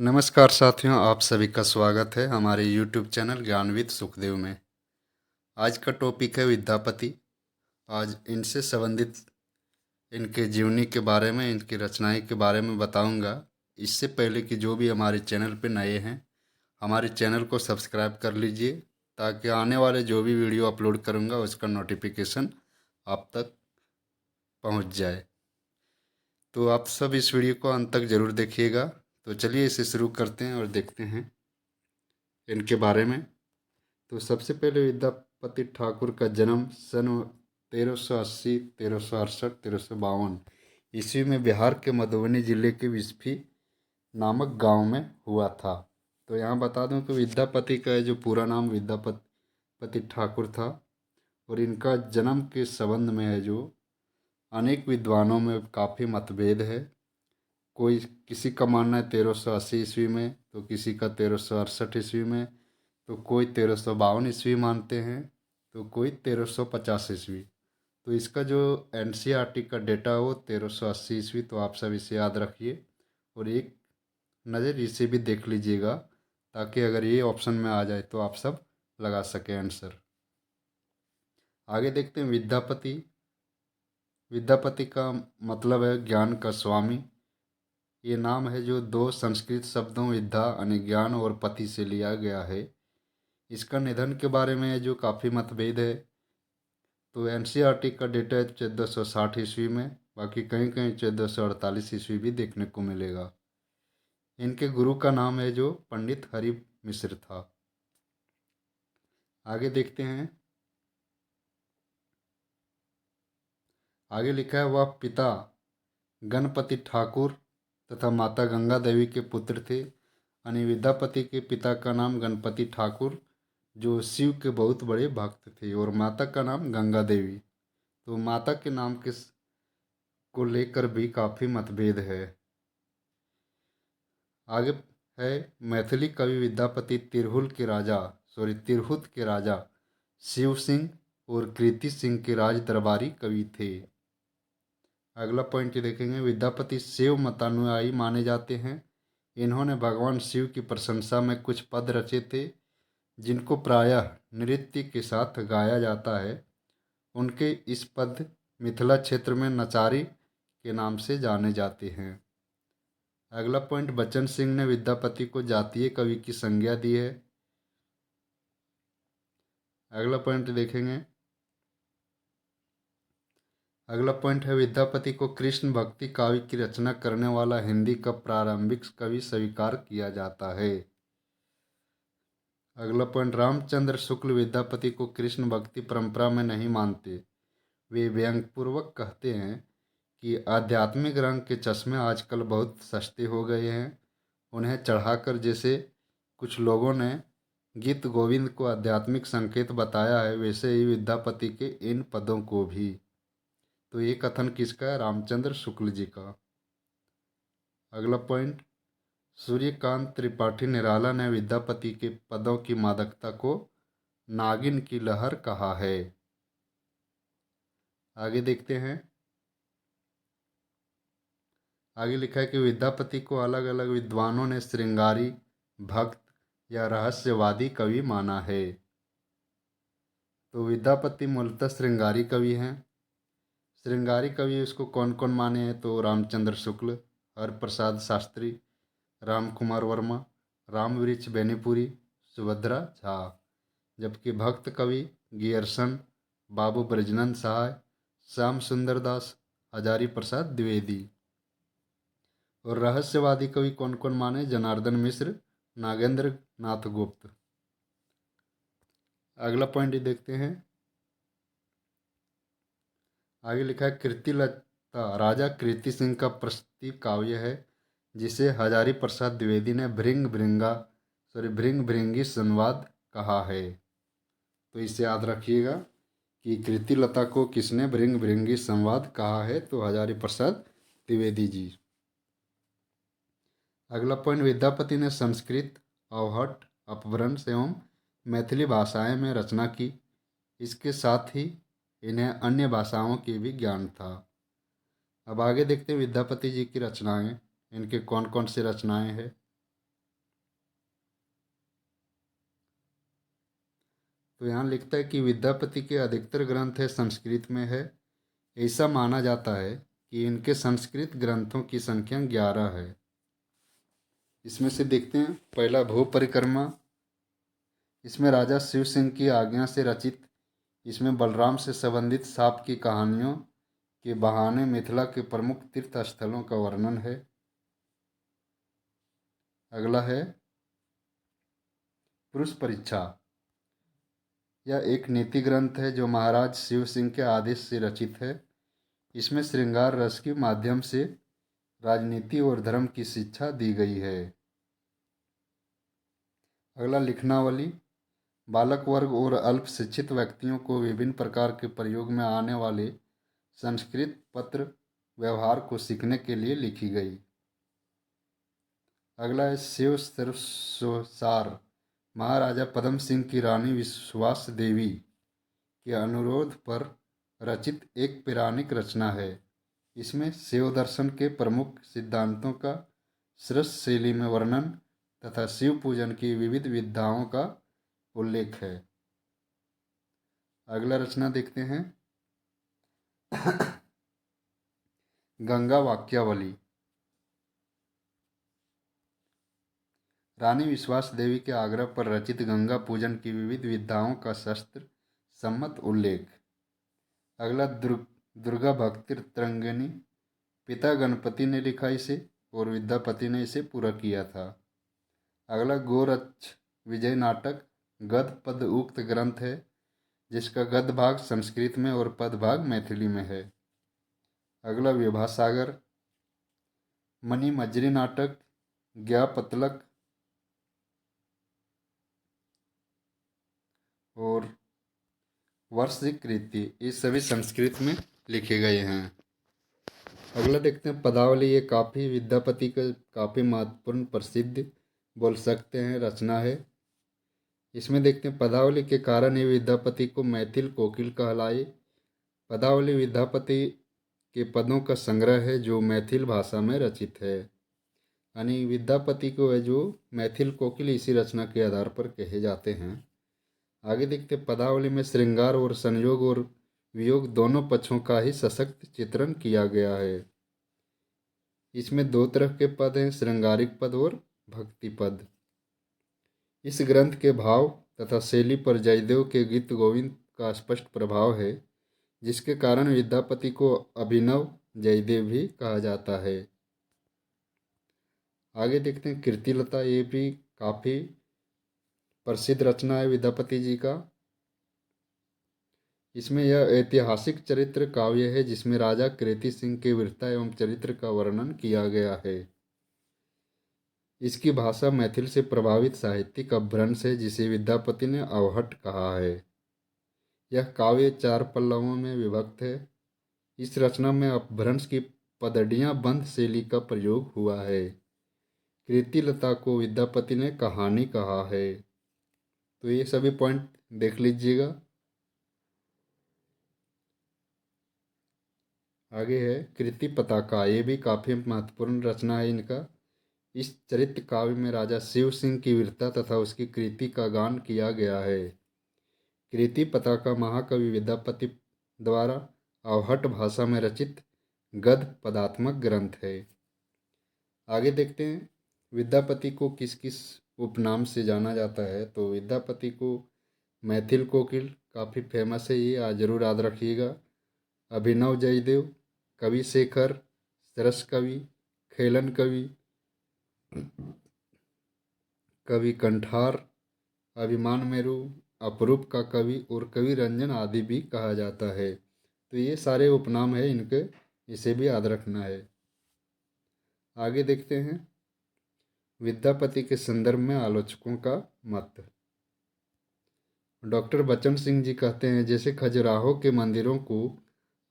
नमस्कार साथियों, आप सभी का स्वागत है हमारे YouTube चैनल ज्ञानविद सुखदेव में। आज का टॉपिक है विद्यापति। आज इनसे संबंधित इनके जीवनी के बारे में, इनकी रचनाएं के बारे में बताऊंगा। इससे पहले कि जो भी हमारे चैनल पे नए हैं, हमारे चैनल को सब्सक्राइब कर लीजिए ताकि आने वाले जो भी वीडियो अपलोड करूंगा उसका नोटिफिकेशन आप तक पहुंच जाए। तो आप सब इस वीडियो को अंत तक ज़रूर देखिएगा। तो चलिए इसे शुरू करते हैं और देखते हैं इनके बारे में। तो सबसे पहले विद्यापति ठाकुर का जन्म सन 1380, 1368, 1352 ईस्वी में बिहार के मधुबनी जिले के विस्फी नामक गांव में हुआ था। तो यहाँ बता दूं कि विद्यापति का जो पूरा नाम विद्यापति ठाकुर था, और इनका जन्म के संबंध में है जो अनेक विद्वानों में काफ़ी मतभेद है। कोई किसी का मानना है 1380 ईस्वी में, तो किसी का 1368 ईस्वी में, तो कोई 1352 ईस्वी मानते हैं, तो कोई 1350 ईस्वी। तो इसका जो एनसीईआरटी का डेटा हो 1380 ईस्वी, तो आप सब इसे याद रखिए और एक नज़र इसे भी देख लीजिएगा ताकि अगर ये ऑप्शन में आ जाए तो आप सब लगा सकें आंसर। आगे देखते हैं विद्यापति। विद्यापति का मतलब है ज्ञान का स्वामी। ये नाम है जो दो संस्कृत शब्दों विद्या यानी ज्ञान और पति से लिया गया है। इसका निधन के बारे में जो काफ़ी मतभेद है। तो एनसीईआरटी का डेटा है 1460 ईस्वी में, बाकी कहीं कहीं 1448 ईस्वी भी देखने को मिलेगा। इनके गुरु का नाम है जो पंडित हरि मिश्र था। आगे देखते हैं। आगे लिखा है वह पिता गणपति ठाकुर तथा माता गंगा देवी के पुत्र थे। यानी विद्यापति के पिता का नाम गणपति ठाकुर जो शिव के बहुत बड़े भक्त थे, और माता का नाम गंगा देवी। तो माता के नाम के को लेकर भी काफ़ी मतभेद है। आगे है मैथिली कवि विद्यापति तिरहुत के राजा शिव सिंह और कृति सिंह के राज दरबारी कवि थे। अगला पॉइंट देखेंगे, विद्यापति शिव मतानुयायी माने जाते हैं। इन्होंने भगवान शिव की प्रशंसा में कुछ पद रचे थे जिनको प्रायः नृत्य के साथ गाया जाता है। उनके इस पद मिथिला क्षेत्र में नचारी के नाम से जाने जाते हैं। अगला पॉइंट, बच्चन सिंह ने विद्यापति को जातीय कवि की संज्ञा दी है। अगला पॉइंट देखेंगे। अगला पॉइंट है विद्यापति को कृष्ण भक्ति काव्य की रचना करने वाला हिंदी का प्रारंभिक कवि स्वीकार किया जाता है। अगला पॉइंट, रामचंद्र शुक्ल विद्यापति को कृष्ण भक्ति परंपरा में नहीं मानते। वे व्यंग्यपूर्वक कहते हैं कि आध्यात्मिक रंग के चश्मे आजकल बहुत सस्ते हो गए हैं। उन्हें चढ़ाकर जैसे कुछ लोगों ने गीत गोविंद को आध्यात्मिक संकेत बताया है, वैसे ही विद्यापति के इन पदों को भी। तो ये कथन किसका है? रामचंद्र शुक्ल जी का। अगला पॉइंट, सूर्यकांत त्रिपाठी निराला ने विद्यापति के पदों की मादकता को नागिन की लहर कहा है। आगे देखते हैं। आगे लिखा है कि विद्यापति को अलग अलग विद्वानों ने श्रृंगारी, भक्त या रहस्यवादी कवि माना है। तो विद्यापति मूलतः श्रृंगारी कवि हैं। श्रृंगारी कवि उसको कौन कौन माने हैं? तो रामचंद्र शुक्ल, हरप्रसाद शास्त्री, राम कुमार वर्मा, रामवृक्ष बेनीपुरी, सुभद्रा झा। जबकि भक्त कवि गियरसन, बाबू ब्रजनंद सहाय, श्याम सुंदर दास, हजारी प्रसाद द्विवेदी। और रहस्यवादी कवि कौन कौन माने? जनार्दन मिश्र, नागेंद्र नाथ गुप्त। अगला पॉइंट देखते हैं। आगे लिखा है कृतिलता राजा कृति सिंह का प्रस्तुति काव्य है जिसे हजारी प्रसाद द्विवेदी ने भृंग भृंगी संवाद कहा है। तो इसे याद रखिएगा कि कृतिलता को किसने भृंग भृंगी संवाद कहा है? तो हजारी प्रसाद द्विवेदी जी। अगला पॉइंट, विद्यापति ने संस्कृत, अवहट्ट, अपभ्रंश एवं मैथिली भाषाएं में रचना की। इसके साथ ही इन्हें अन्य भाषाओं की भी ज्ञान था। अब आगे देखते हैं विद्यापति जी की रचनाएं। इनके कौन कौन सी रचनाएं हैं। तो यहाँ लिखता है कि विद्यापति के अधिकतर ग्रंथ है संस्कृत में है। ऐसा माना जाता है कि इनके संस्कृत ग्रंथों की संख्या 11 है। इसमें से देखते हैं पहला भू परिक्रमा। इसमें राजा शिव सिंह की आज्ञा से रचित, इसमें बलराम से संबंधित सांप की कहानियों के बहाने मिथिला के प्रमुख तीर्थ स्थलों का वर्णन है। अगला है पुरुष परीक्षा। यह एक नीति ग्रंथ है जो महाराज शिव सिंह के आदेश से रचित है। इसमें श्रृंगार रस के माध्यम से राजनीति और धर्म की शिक्षा दी गई है। अगला लिखनावली। बालक वर्ग और अल्प शिक्षित व्यक्तियों को विभिन्न प्रकार के प्रयोग में आने वाले संस्कृत पत्र व्यवहार को सीखने के लिए लिखी गई। अगला है शिव सर्वसार। महाराजा पद्म सिंह की रानी विश्वास देवी के अनुरोध पर रचित एक पौराणिक रचना है। इसमें शिव दर्शन के प्रमुख सिद्धांतों का सरस शैली में वर्णन तथा शिव पूजन की विविध विधाओं का उल्लेख है। अगला रचना देखते हैं गंगा वाक्यावली। रानी विश्वास देवी के आग्रह पर रचित गंगा पूजन की विविध विधाओं का शास्त्र सम्मत उल्लेख। अगला दुर्गा भक्ति तरंगिणी। पिता गणपति ने लिखा इसे और विद्यापति ने इसे पूरा किया था। अगला गोरक्ष विजय नाटक गद्य पद उक्त ग्रंथ है, जिसका गद्य भाग संस्कृत में और पद भाग मैथिली में है। अगला विभासागर। मणि मजरी नाटक ज्ञापतलक और वर्षकृति, ये सभी संस्कृत में लिखे गए हैं। अगला देखते हैं पदावली। ये काफ़ी विद्यापति का काफ़ी महत्वपूर्ण प्रसिद्ध बोल सकते हैं रचना है। इसमें देखते हैं पदावली के कारण ये विद्यापति को मैथिल कोकिल कहलाए। पदावली विद्यापति के पदों का संग्रह है जो मैथिल भाषा में रचित है, यानी विद्यापति को है जो मैथिल कोकिल इसी रचना के आधार पर कहे जाते हैं। आगे देखते पदावली में श्रृंगार और संयोग और वियोग दोनों पक्षों का ही सशक्त चित्रण किया गया है। इसमें दो तरह के पद हैं, श्रृंगारिक पद और भक्ति पद। इस ग्रंथ के भाव तथा शैली पर जयदेव के गीत गोविंद का स्पष्ट प्रभाव है, जिसके कारण विद्यापति को अभिनव जयदेव भी कहा जाता है। आगे देखते हैं कीर्तिलता। ये भी काफ़ी प्रसिद्ध रचना है विद्यापति जी का। इसमें यह ऐतिहासिक चरित्र काव्य है जिसमें राजा कीर्ति सिंह के वीरता एवं चरित्र का वर्णन किया गया है। इसकी भाषा मैथिल से प्रभावित साहित्यिक अपभ्रंश है जिसे विद्यापति ने अवहट कहा है। यह काव्य 4 पल्लवों में विभक्त है। इस रचना में अपभ्रंश की पदड़ियाँ बंद शैली का प्रयोग हुआ है। कीर्तिलता को विद्यापति ने कहानी कहा है। तो ये सभी पॉइंट देख लीजिएगा। आगे है कृति पताका। ये भी काफ़ी महत्वपूर्ण रचना है इनका। इस चरित्र काव्य में राजा शिव सिंह की वीरता तथा उसकी कृति का गान किया गया है। कृति पताका महाकवि विद्यापति द्वारा अवहट भाषा में रचित गद्य पदात्मक ग्रंथ है। आगे देखते हैं विद्यापति को किस किस उपनाम से जाना जाता है। तो विद्यापति को मैथिल कोकिल काफ़ी फेमस है, ये आज जरूर याद रखिएगा। अभिनव जयदेव, कवि शेखर, सरस कवि, खेलन कवि, कवि कंठार, अभिमान मेरु, अपरूप का कवि और कवि रंजन आदि भी कहा जाता है। तो ये सारे उपनाम है इनके, इसे भी याद रखना है। आगे देखते हैं विद्यापति के संदर्भ में आलोचकों का मत। डॉक्टर बच्चन सिंह जी कहते हैं जैसे खजुराहो के मंदिरों को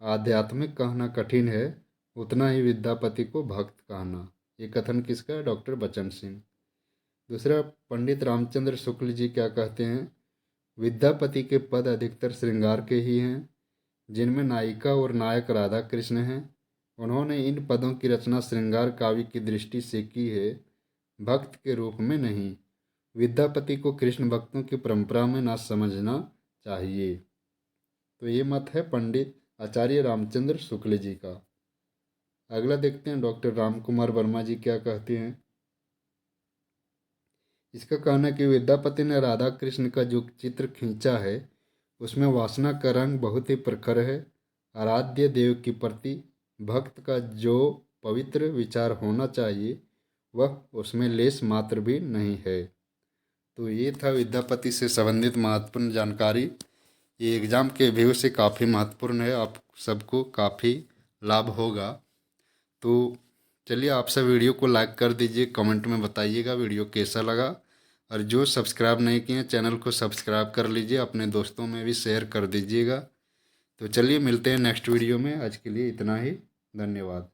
आध्यात्मिक कहना कठिन है, उतना ही विद्यापति को भक्त कहना। ये कथन किसका है? डॉक्टर बच्चन सिंह। दूसरा पंडित रामचंद्र शुक्ल जी क्या कहते हैं? विद्यापति के पद अधिकतर श्रृंगार के ही हैं, जिनमें नायिका और नायक राधा कृष्ण हैं। उन्होंने इन पदों की रचना श्रृंगार काव्य की दृष्टि से की है, भक्त के रूप में नहीं। विद्यापति को कृष्ण भक्तों की परंपरा में न समझना चाहिए। तो ये मत है पंडित आचार्य रामचंद्र शुक्ल जी का। अगला देखते हैं डॉक्टर राम कुमार वर्मा जी क्या कहते हैं। इसका कहना है कि विद्यापति ने राधा कृष्ण का जो चित्र खींचा है उसमें वासना का रंग बहुत ही प्रखर है। आराध्य देव के प्रति भक्त का जो पवित्र विचार होना चाहिए वह उसमें लेस मात्र भी नहीं है। तो ये था विद्यापति से संबंधित महत्वपूर्ण जानकारी। ये एग्ज़ाम के व्यू से काफ़ी महत्वपूर्ण है, आप सबको काफ़ी लाभ होगा। तो चलिए आपसे वीडियो को लाइक कर दीजिए, कमेंट में बताइएगा वीडियो कैसा लगा, और जो सब्सक्राइब नहीं किए चैनल को सब्सक्राइब कर लीजिए, अपने दोस्तों में भी शेयर कर दीजिएगा। तो चलिए मिलते हैं नेक्स्ट वीडियो में, आज के लिए इतना ही, धन्यवाद।